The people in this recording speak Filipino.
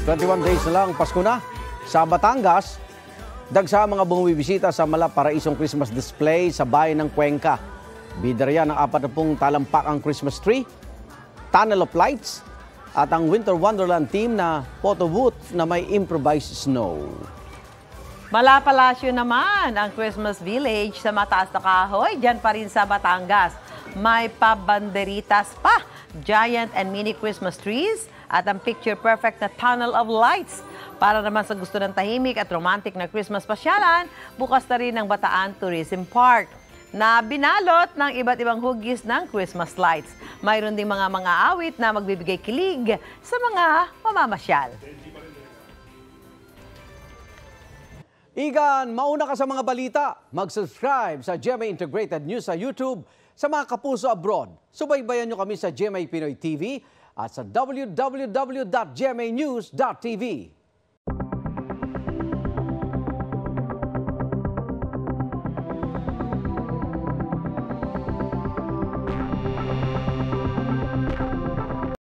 21 days na lang, Pasko na. Sa Batangas, dagsa mga bumibisita sa Malaparaisong Christmas display sa bayan ng Cuenca. Bida riyan ng 40 talampak ang Christmas tree, tunnel of lights, at ang Winter Wonderland team na photo booth na may improvised snow. Malapalasyo naman ang Christmas Village sa Mataas na Kahoy, dyan pa rin sa Batangas. May pabanderitas pa, giant and mini Christmas trees, at ang picture-perfect na tunnel of lights. Para naman sa gusto ng tahimik at romantic na Christmas pasyalan, bukas na rin ang Bataan Tourism Park na binalot ng iba't ibang hugis ng Christmas lights. Mayroon ding mga awit na magbibigay kilig sa mga mamamasyal. Igan, mauna ka sa mga balita. Mag-subscribe sa GMA Integrated News sa YouTube. Sa mga kapuso abroad, subaybayan nyo kami sa GMA Pinoy TV at sa www.gmanews.tv.